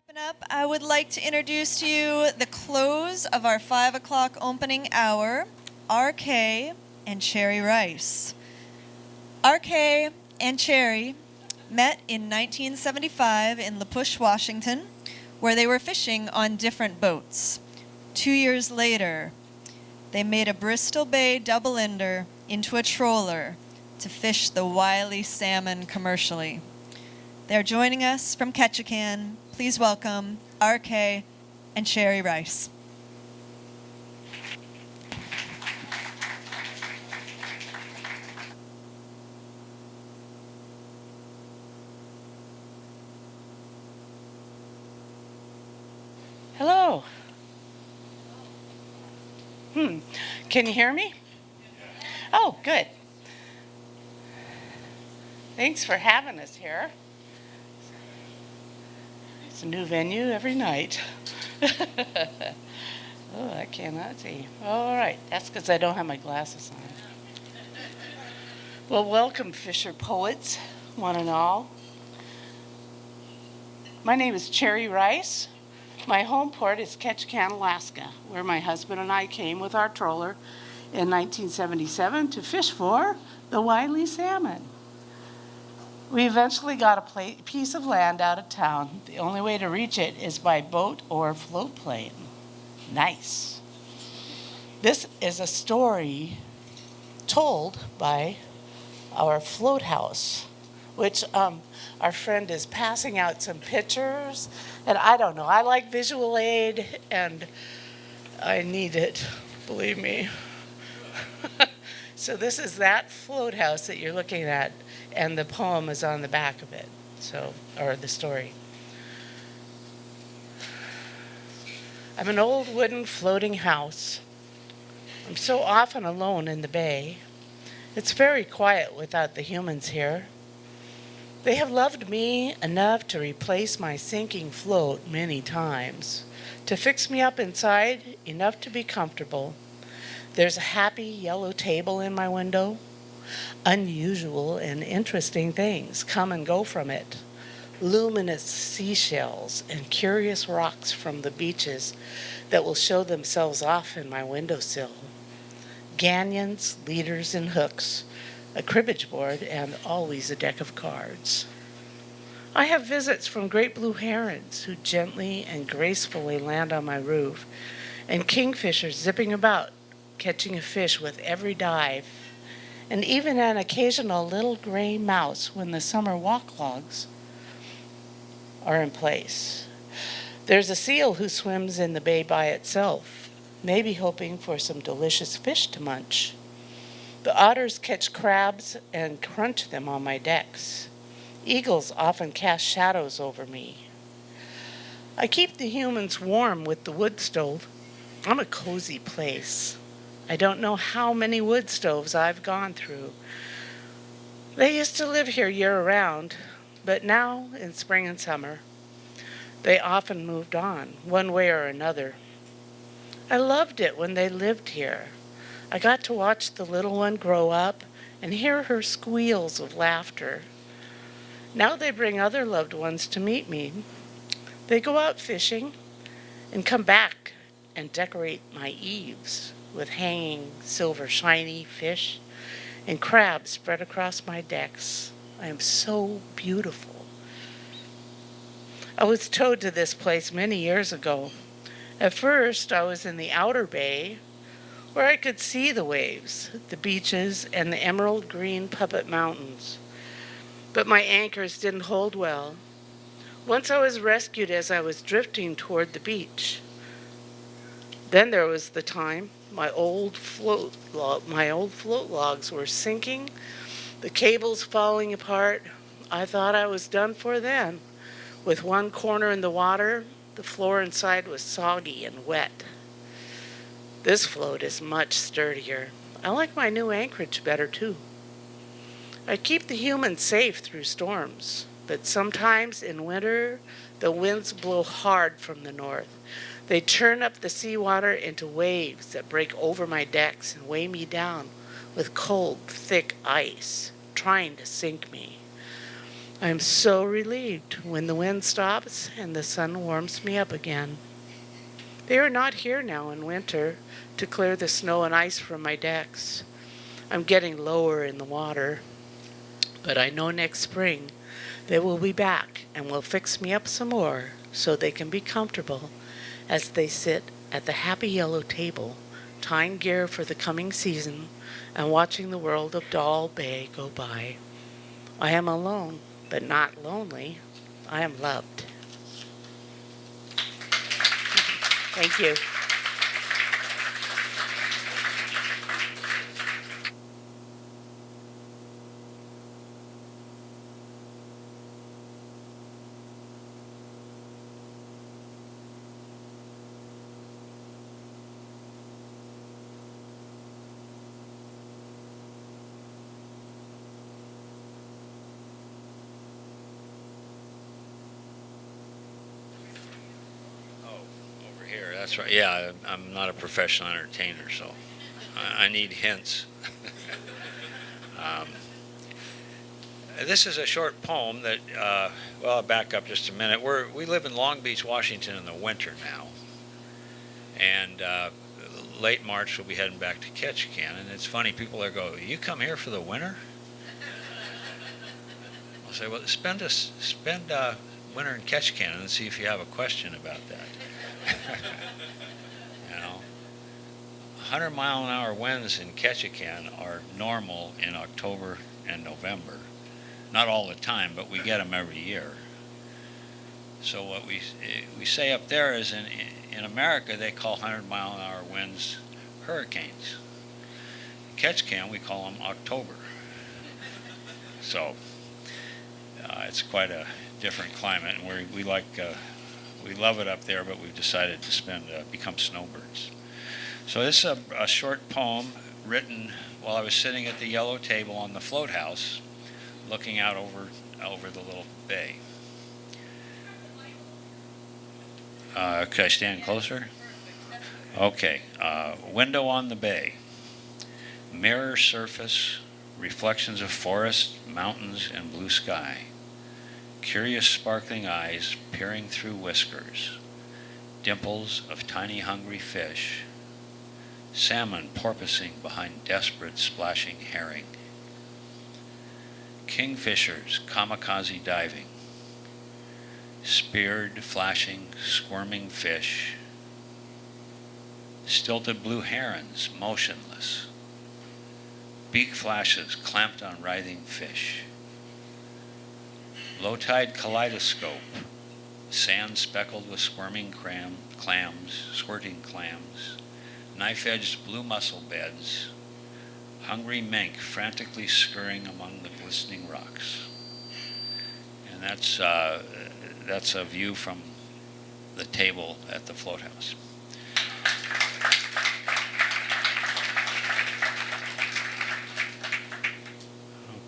Wrapping up, I would like to introduce to you the close of our 5 o'clock opening hour, RK and Cherry Rice. RK and Cherry met in 1975 in La Push, Washington, where they were fishing on different boats. 2 years later, they made a Bristol Bay double-ender into a trawler to fish the wily salmon commercially. They're joining us from Ketchikan. Please welcome RK and Cherry Rice. Hello. Can you hear me? Oh, good. Thanks for having us here. It's a new venue every night. Oh, I cannot see. All right, that's because I don't have my glasses on. Well, welcome, Fisher Poets, one and all. My name is Cherry Rice. My home port is Ketchikan, Alaska, where my husband and I came with our trawler in 1977 to fish for the wily salmon. We eventually got a piece of land out of town. The only way to reach it is by boat or float plane. Nice. This is a story told by our float house, which our friend is passing out some pictures. And I don't know, I like visual aid and I need it, believe me. So this is that float house that you're looking at, and the poem is on the back of it, or the story. I'm an old wooden floating house. I'm so often alone in the bay. It's very quiet without the humans here. They have loved me enough to replace my sinking float many times, to fix me up inside enough to be comfortable. There's a happy yellow table in my window. Unusual and interesting things come and go from it. Luminous seashells and curious rocks from the beaches that will show themselves off in my windowsill. Ganyons, leaders, and hooks, a cribbage board, and always a deck of cards. I have visits from great blue herons who gently and gracefully land on my roof, and kingfishers zipping about, catching a fish with every dive, and even an occasional little gray mouse when the summer walk logs are in place. There's a seal who swims in the bay by itself, maybe hoping for some delicious fish to munch. The otters catch crabs and crunch them on my decks. Eagles often cast shadows over me. I keep the humans warm with the wood stove. I'm a cozy place. I don't know how many wood stoves I've gone through. They used to live here year-round, but now, in spring and summer, they often moved on, one way or another. I loved it when they lived here. I got to watch the little one grow up and hear her squeals of laughter. Now they bring other loved ones to meet me. They go out fishing and come back and decorate my eaves with hanging silver shiny fish and crabs spread across my decks. I am so beautiful. I was towed to this place many years ago. At first, I was in the outer bay, where I could see the waves, the beaches, and the emerald green puppet mountains. But my anchors didn't hold well. Once I was rescued as I was drifting toward the beach. Then there was the time my old float logs were sinking, the cables falling apart. I thought I was done for then. With one corner in the water, the floor inside was soggy and wet. This float is much sturdier. I like my new anchorage better too. I keep the humans safe through storms, but sometimes in winter, the winds blow hard from the north. They churn up the seawater into waves that break over my decks and weigh me down with cold, thick ice, trying to sink me. I am so relieved when the wind stops and the sun warms me up again. They are not here now in winter to clear the snow and ice from my decks. I'm getting lower in the water, but I know next spring they will be back and will fix me up some more so they can be comfortable as they sit at the happy yellow table, tying gear for the coming season and watching the world of Doll Bay go by. I am alone, but not lonely. I am loved. Thank you. Over here, that's right. Yeah, I'm not a professional entertainer, so I need hints. um, this is a short poem that, well, I'll back up just a minute. We live in Long Beach, Washington in the winter now. And late March, we'll be heading back to Ketchikan. And it's funny, people are go, you come here for the winter? I'll say, well, spend winter in Ketchikan and see if you have a question about that. You know, 100-mile-an-hour winds in Ketchikan are normal in October and November. Not all the time, but we get them every year. So what we say up there is in America they call 100-mile-an-hour winds hurricanes. In Ketchikan we call them October. So it's quite a different climate, and we love it up there, but we've decided to become snowbirds. So this is a short poem written while I was sitting at the yellow table on the float house, looking out over the little bay. Could I stand closer? Okay. Window on the bay. Mirror surface, reflections of forest, mountains, and blue sky. Curious sparkling eyes peering through whiskers. Dimples of tiny hungry fish. Salmon porpoising behind desperate splashing herring. Kingfishers kamikaze diving. Speared, flashing, squirming fish. Stilted blue herons motionless. Beak flashes clamped on writhing fish. Low-tide kaleidoscope, sand speckled with squirming squirting clams, knife-edged blue mussel beds, hungry mink frantically scurrying among the glistening rocks. And that's a view from the table at the float house.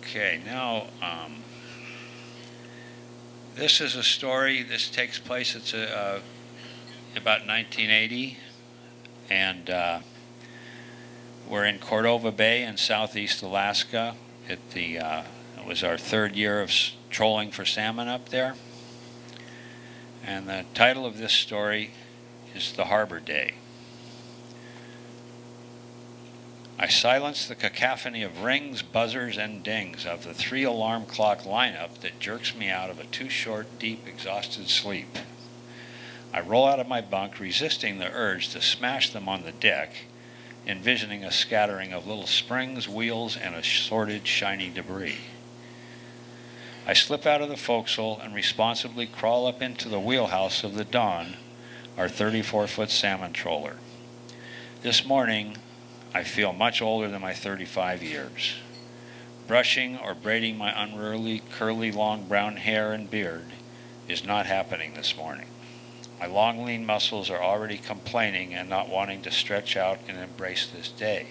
Okay, now this is a story. This takes place. It's about 1980, and we're in Cordova Bay in southeast Alaska. It was our third year of trolling for salmon up there. And the title of this story is The Harbor Day. I silence the cacophony of rings, buzzers, and dings of the 3-alarm clock lineup that jerks me out of a too short, deep, exhausted sleep. I roll out of my bunk, resisting the urge to smash them on the deck, envisioning a scattering of little springs, wheels, and assorted shiny debris. I slip out of the forecastle and responsibly crawl up into the wheelhouse of the Dawn, our 34-foot salmon troller. This morning, I feel much older than my 35 years. Brushing or braiding my unruly, curly, long brown hair and beard is not happening this morning. My long, lean muscles are already complaining and not wanting to stretch out and embrace this day.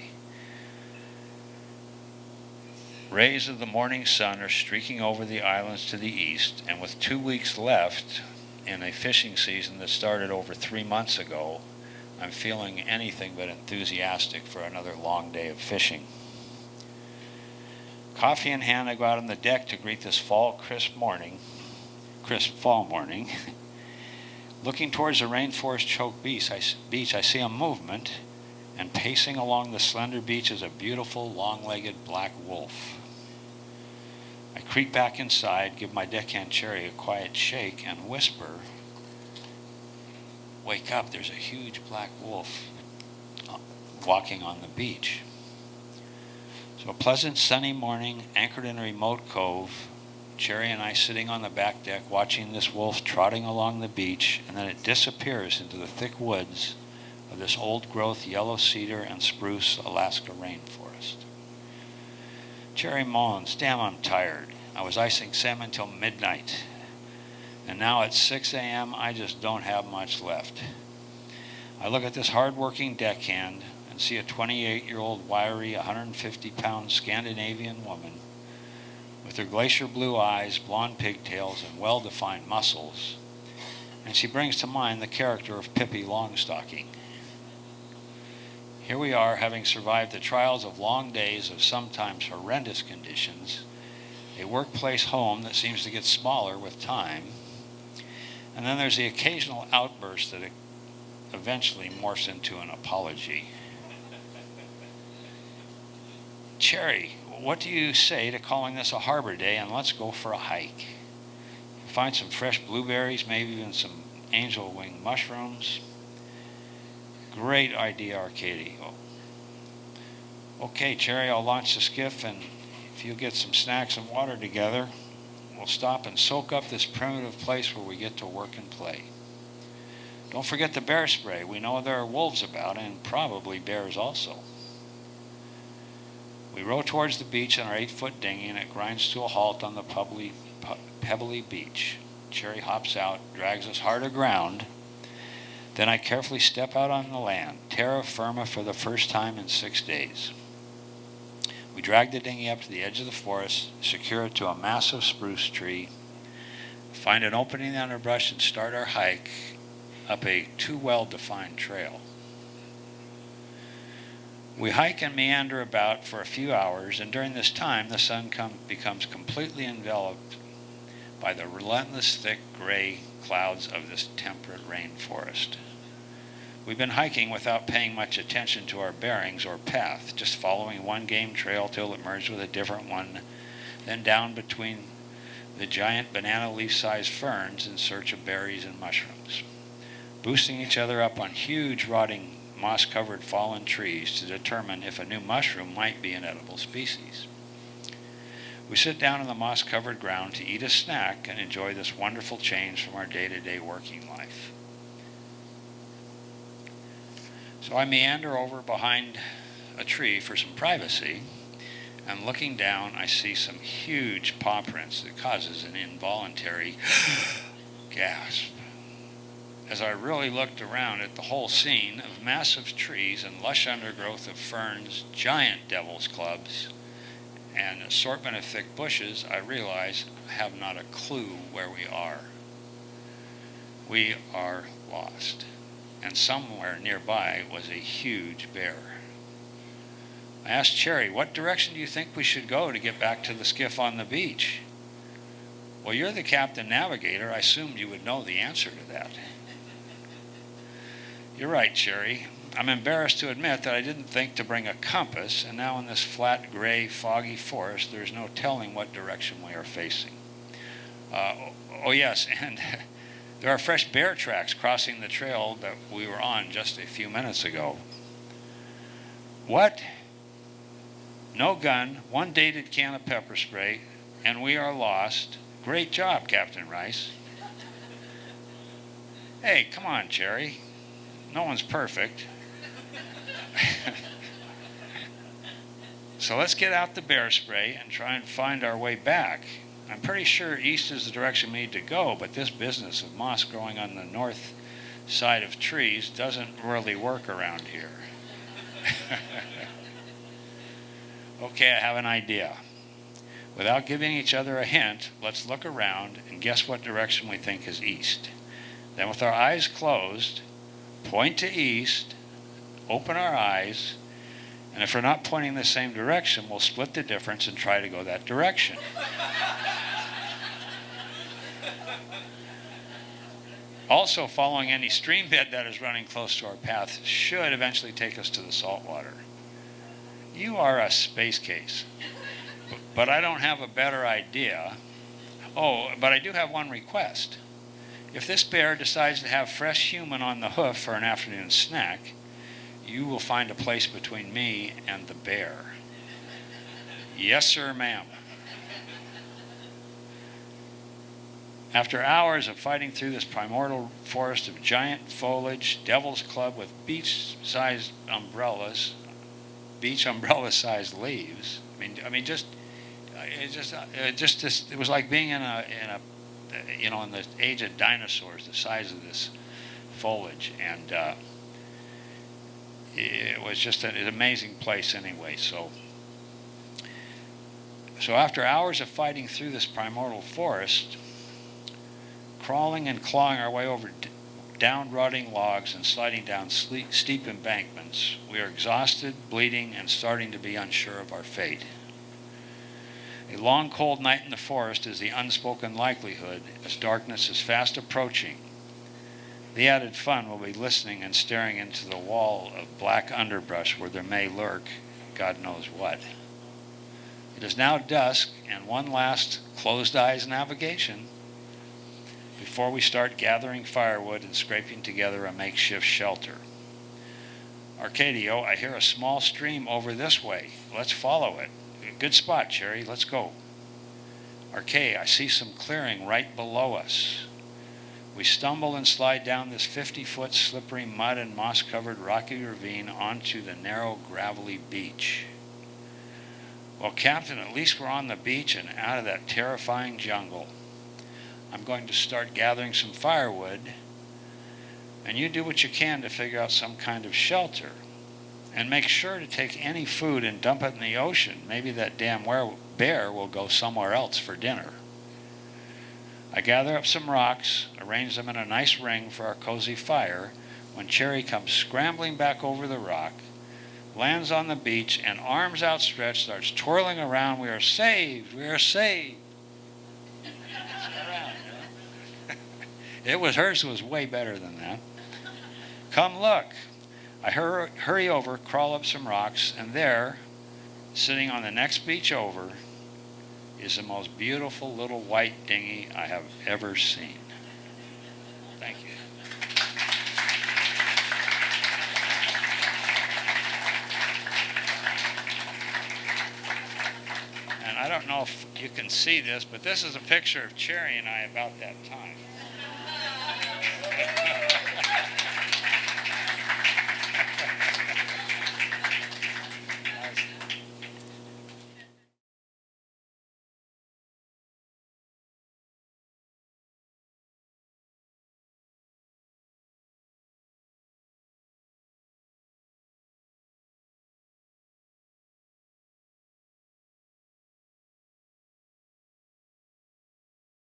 Rays of the morning sun are streaking over the islands to the east, and with 2 weeks left in a fishing season that started over 3 months ago, I'm feeling anything but enthusiastic for another long day of fishing. Coffee in hand, I go out on the deck to greet this crisp fall morning. Looking towards the rainforest-choked beach, I see a movement, and pacing along the slender beach is a beautiful, long-legged black wolf. I creep back inside, give my deckhand Cherry a quiet shake, and whisper, "Wake up, there's a huge black wolf walking on the beach." So a pleasant sunny morning, anchored in a remote cove, Cherry and I sitting on the back deck watching this wolf trotting along the beach, and then it disappears into the thick woods of this old-growth yellow cedar and spruce Alaska rainforest. Cherry moans, "Damn, I'm tired. I was icing salmon till midnight. And now at 6 a.m., I just don't have much left." I look at this hard-working deckhand and see a 28-year-old wiry, 150-pound Scandinavian woman with her glacier blue eyes, blonde pigtails, and well-defined muscles. And she brings to mind the character of Pippi Longstocking. Here we are, having survived the trials of long days of sometimes horrendous conditions, a workplace home that seems to get smaller with time, and then there's the occasional outburst that eventually morphs into an apology. "Cherry, what do you say to calling this a harbor day and let's go for a hike? Find some fresh blueberries, maybe even some angel wing mushrooms." "Great idea, Arcady." "Okay, Cherry, I'll launch the skiff, and if you get some snacks and water together, we'll stop and soak up this primitive place where we get to work and play. Don't forget the bear spray. We know there are wolves about, and probably bears also." We row towards the beach in our 8-foot dinghy, and it grinds to a halt on the pebbly beach. Cherry hops out, drags us hard aground. Then I carefully step out on the land, terra firma for the first time in 6 days. We drag the dinghy up to the edge of the forest, secure it to a massive spruce tree, find an opening in the underbrush, and start our hike up a too well-defined trail. We hike and meander about for a few hours, and during this time the sun becomes completely enveloped by the relentless thick gray clouds of this temperate rainforest. We've been hiking without paying much attention to our bearings or path, just following one game trail till it merged with a different one, then down between the giant banana leaf-sized ferns in search of berries and mushrooms, boosting each other up on huge rotting moss-covered fallen trees to determine if a new mushroom might be an edible species. We sit down on the moss-covered ground to eat a snack and enjoy this wonderful change from our day-to-day working life. So I meander over behind a tree for some privacy, and looking down, I see some huge paw prints that causes an involuntary gasp. As I really looked around at the whole scene of massive trees and lush undergrowth of ferns, giant devil's clubs, and an assortment of thick bushes, I realize I have not a clue where we are. We are lost, and somewhere nearby was a huge bear. I asked Cherry, "What direction do you think we should go to get back to the skiff on the beach?" "Well, you're the captain navigator. I assumed you would know the answer to that." "You're right, Cherry. I'm embarrassed to admit that I didn't think to bring a compass, and now in this flat, gray, foggy forest, there's no telling what direction we are facing. Oh yes, and there are fresh bear tracks crossing the trail that we were on just a few minutes ago." "What?" "No gun, one dated can of pepper spray, and we are lost. Great job, Captain Rice." "Hey, come on, Cherry. No one's perfect." "So let's get out the bear spray and try and find our way back. I'm pretty sure east is the direction we need to go, but this business of moss growing on the north side of trees doesn't really work around here." "Okay, I have an idea. Without giving each other a hint, let's look around and guess what direction we think is east. Then with our eyes closed, point to east, open our eyes, And if we're not pointing the same direction, we'll split the difference and try to go that direction. Also, following any stream bed that is running close to our path should eventually take us to the saltwater. You are a space case. But I don't have a better idea. Oh, but I do have one request. If this bear decides to have fresh human on the hoof for an afternoon snack, you will find a place between me and the bear. Yes, sir, ma'am. After hours of fighting through this primordial forest of giant foliage, devil's club with beach umbrella-sized leaves. It was like being in the age of dinosaurs, the size of this foliage, and it was just an amazing place anyway. So after hours of fighting through this primordial forest, crawling and clawing our way over down rotting logs and sliding down steep embankments, we are exhausted, bleeding, and starting to be unsure of our fate. A long, cold night in the forest is the unspoken likelihood as darkness is fast approaching. The added fun will be listening and staring into the wall of black underbrush where there may lurk God knows what. It is now dusk and one last closed eyes navigation before we start gathering firewood and scraping together a makeshift shelter. Arcadio, I hear a small stream over this way. Let's follow it. Good spot, Cherry. Let's go. Arcade, I see some clearing right below us. We stumble and slide down this 50-foot slippery mud and moss-covered rocky ravine onto the narrow, gravelly beach. Well, Captain, at least we're on the beach and out of that terrifying jungle. I'm going to start gathering some firewood, and you do what you can to figure out some kind of shelter. And make sure to take any food and dump it in the ocean. Maybe that damn bear will go somewhere else for dinner. I gather up some rocks, arrange them in a nice ring for our cozy fire, when Cherry comes scrambling back over the rock, lands on the beach, and arms outstretched starts twirling around. We are saved! We are saved! Hers was way better than that. Come look. I hurry over, crawl up some rocks, and there, sitting on the next beach over, is the most beautiful little white dinghy I have ever seen. Thank you. And I don't know if you can see this, but this is a picture of Cherry and I about that time.